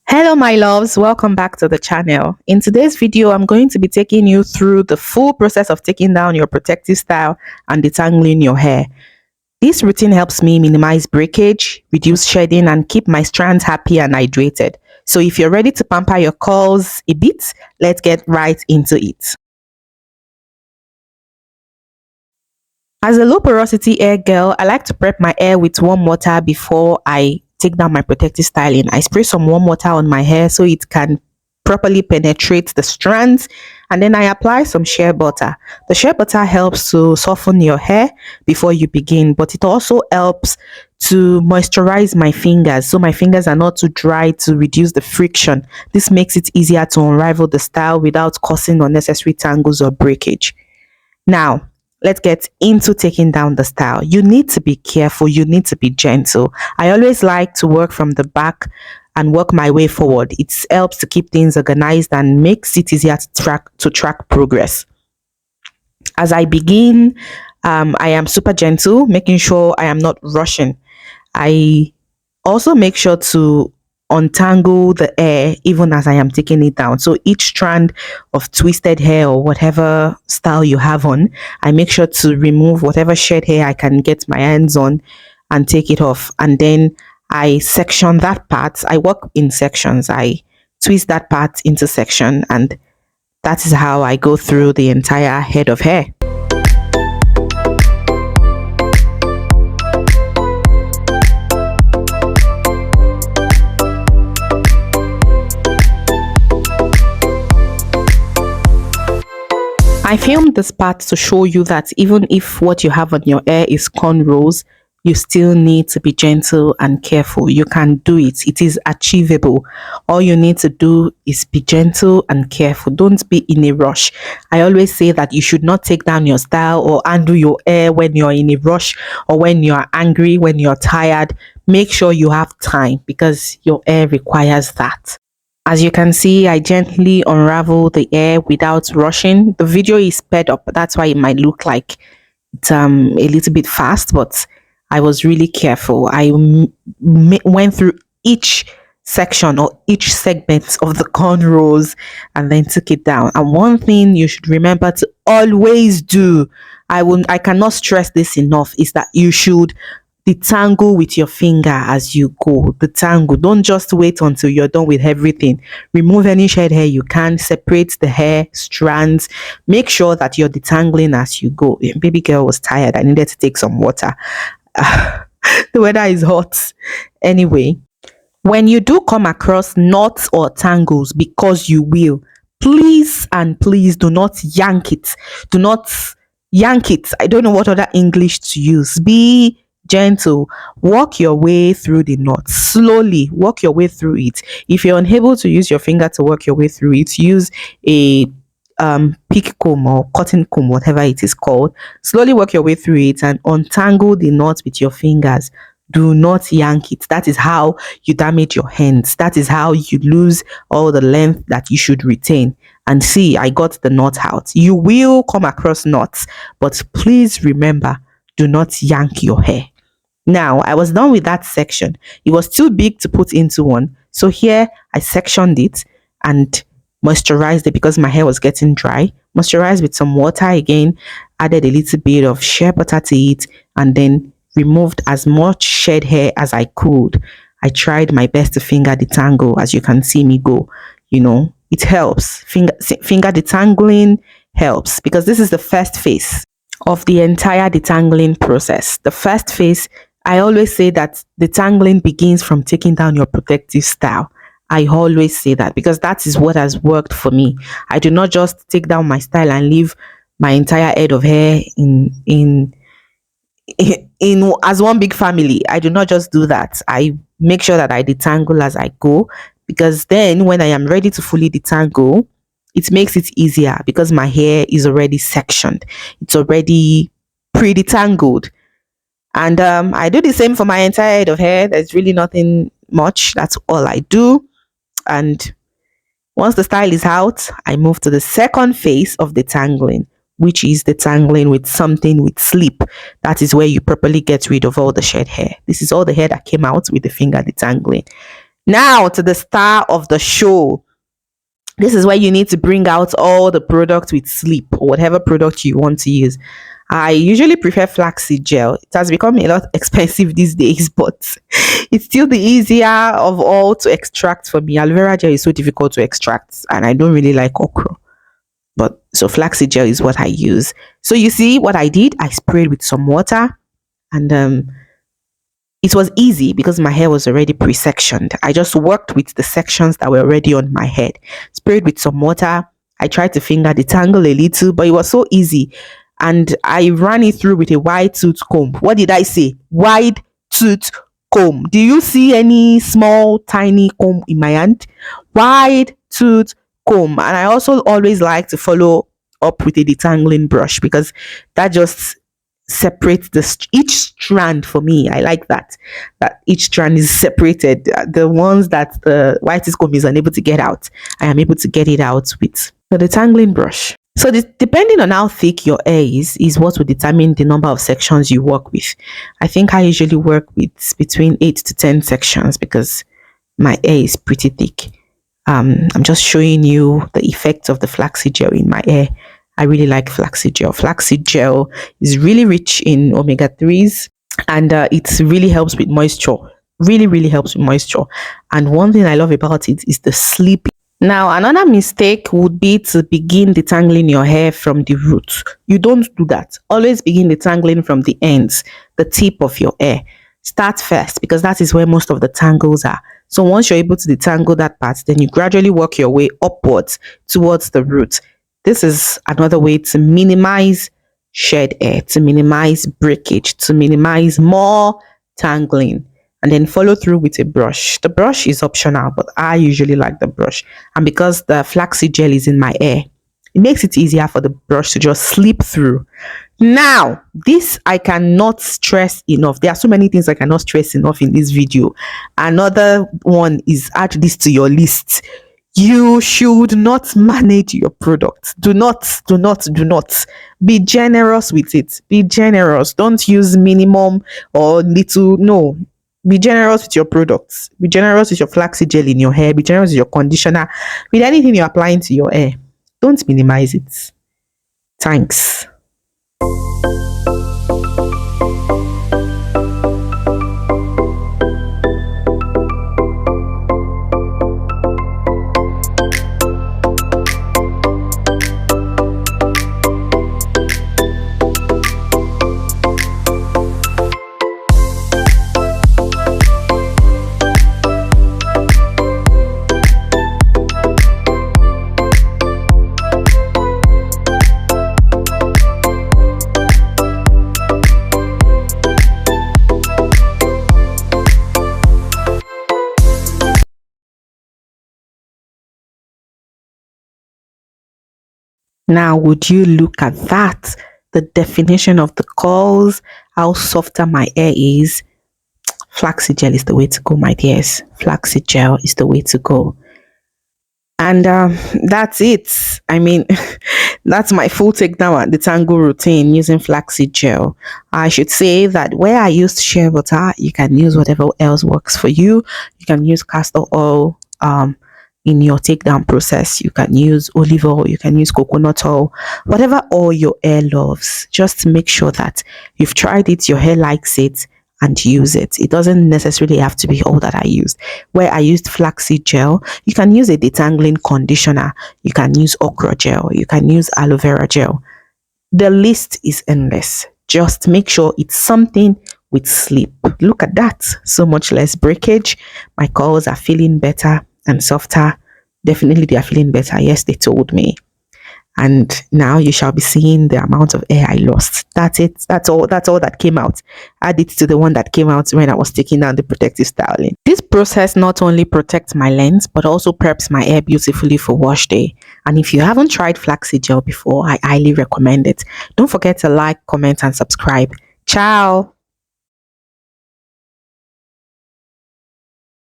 Hello my loves, welcome back to the channel. In today's video, I'm going to be taking you through the full process of taking down your protective style and detangling your hair. This routine helps me minimize breakage, reduce shedding, and keep my strands happy and hydrated. So if you're ready to pamper your curls a bit, let's get right into it. As a low porosity hair girl, I like to prep my hair with warm water before I take down my protective styling. I spray some warm water on my hair so it can properly penetrate the strands, and then I apply some shea butter. The shea butter helps to soften your hair before you begin, but it also helps to moisturize my fingers so my fingers are not too dry, to reduce the friction. This makes it easier to unravel the style without causing unnecessary tangles or breakage. Now, let's get into taking down the style. You need to be careful, you need to be gentle. I always like to work from the back and work my way forward. It helps to keep things organized and makes it easier to track progress. As I begin, I am super gentle, making sure I am not rushing. I also make sure to untangle the hair even as I am taking it down. So each strand of twisted hair or whatever style you have on, I make sure to remove whatever shed hair I can get my hands on and take it off. And then I section that part. I work in sections. I twist that part into section, and that is how I go through the entire head of hair. I filmed this part to show you that even if what you have on your hair is cornrows, you still need to be gentle and careful. You can do it. It is achievable. All you need to do is be gentle and careful. Don't be in a rush. I always say that you should not take down your style or undo your hair when you're in a rush or when you're angry, when you're tired. Make sure you have time because your hair requires that. As you can see, I gently unravel the hair without rushing. The video is sped up. That's why it might look like it's a little bit fast, but I was really careful. I went through each section or each segment of the cornrows and then took it down. And one thing you should remember to always do, I cannot stress this enough, is that you should detangle with your finger as you go. Detangle. Don't just wait until you're done with everything. Remove any shed hair you can. Separate the hair strands. Make sure that you're detangling as you go. Baby girl was tired. I needed to take some water. The weather is hot. Anyway, when you do come across knots or tangles, because you will, please and please do not yank it. Do not yank it. I don't know what other English to use. Be gentle. Walk your way through the knot. Slowly walk your way through it. If you're unable to use your finger to work your way through it, use a pick comb or cotton comb, whatever it is called. Slowly work your way through it and untangle the knot with your fingers. Do not yank it. That is how you damage your hands. That is how you lose all the length that you should retain. And see, I got the knot out. You will come across knots, but please remember, do not yank your hair. Now, I was done with that section. It was too big to put into one. So here I sectioned it and moisturized it because my hair was getting dry. Moisturized with some water again, added a little bit of shea butter to it, and then removed as much shed hair as I could. I tried my best to finger detangle, as you can see me go. You know, it helps. Finger detangling helps because this is the first phase of the entire detangling process. The first phase, I always say that detangling begins from taking down your protective style. I always say that because that is what has worked for me. I do not just take down my style and leave my entire head of hair in as one big family. I do not just do that. I make sure that I detangle as I go, because then when I am ready to fully detangle, it makes it easier because my hair is already sectioned. It's already pre-detangled. And I do the same for my entire head of hair. There's really nothing much. That's all I do. And once the style is out, I move to the second phase of detangling, which is detangling with something with slip. That is where you properly get rid of all the shed hair. This is all the hair that came out with the finger detangling. Now to the star of the show. This is where you need to bring out all the products with sleep or whatever product you want to use. I usually prefer flaxseed gel. It has become a lot expensive these days, but it's still the easier of all to extract for me. Aloe vera gel is so difficult to extract, and I don't really like okra. But so flaxseed gel is what I use. So you see what I did? I sprayed with some water, and it was easy because my hair was already pre-sectioned. I just worked with the sections that were already on my head. Sprayed with some water. I tried to finger detangle a little, but it was so easy. And I ran it through with a wide tooth comb. What did I say? Wide tooth comb. Do you see any small, tiny comb in my hand? Wide tooth comb. And I also always like to follow up with a detangling brush because that just separate each strand for me. I like that each strand is separated. The ones that the whitest comb is unable to get out, I am able to get it out with the detangling brush. So depending on how thick your hair is what will determine the number of sections you work with. I think I usually work with between 8 to 10 sections because my hair is pretty thick. I'm just showing you the effect of the flaxseed gel in my hair. I really like flaxseed gel. Flaxseed gel is really rich in omega 3s and it really helps with moisture. Really, really helps with moisture. And one thing I love about it is the sleep. Now, another mistake would be to begin detangling your hair from the roots. You don't do that. Always begin detangling from the ends, the tip of your hair. Start first because that is where most of the tangles are. So once you're able to detangle that part, then you gradually work your way upwards towards the root. This is another way to minimize shed hair, to minimize breakage, to minimize more tangling, and then follow through with a brush. The brush is optional, but I usually like the brush. And because the flaxseed gel is in my hair, it makes it easier for the brush to just slip through. Now, this I cannot stress enough. There are so many things I cannot stress enough in this video. Another one is add this to your list. You should not manage your product. Do not be generous with it. Be generous. Don't use minimum or little. No, be generous with your products. Be generous with your flaxseed gel in your hair. Be generous with your conditioner. With anything you're applying to your hair. Don't minimize it. Thanks. Now, would you look at that? The definition of the curls, how softer my hair is. Flaxseed gel is the way to go, my dears. Flaxseed gel is the way to go. And that's it. I mean, that's my full takedown at the tangle routine using flaxseed gel. I should say that where I used shea butter, you can use whatever else works for you. You can use castor oil in your takedown process. You can use olive oil, you can use coconut oil, whatever oil your hair loves. Just make sure that you've tried it, your hair likes it, and use it. It doesn't necessarily have to be all that I used. Where I used flaxseed gel, you can use a detangling conditioner, you can use okra gel, you can use aloe vera gel. The list is endless. Just make sure it's something with sleep. Look at that. So much less breakage. My curls are feeling better and softer. Definitely they are feeling better. Yes, they told me. And now you shall be seeing the amount of hair I lost. That's it. That's all that came out. Add it to the one that came out when I was taking down the protective styling. This process not only protects my length, but also preps my hair beautifully for wash day. And if you haven't tried flaxseed gel before, I highly recommend it. Don't forget to like, comment, and subscribe. Ciao.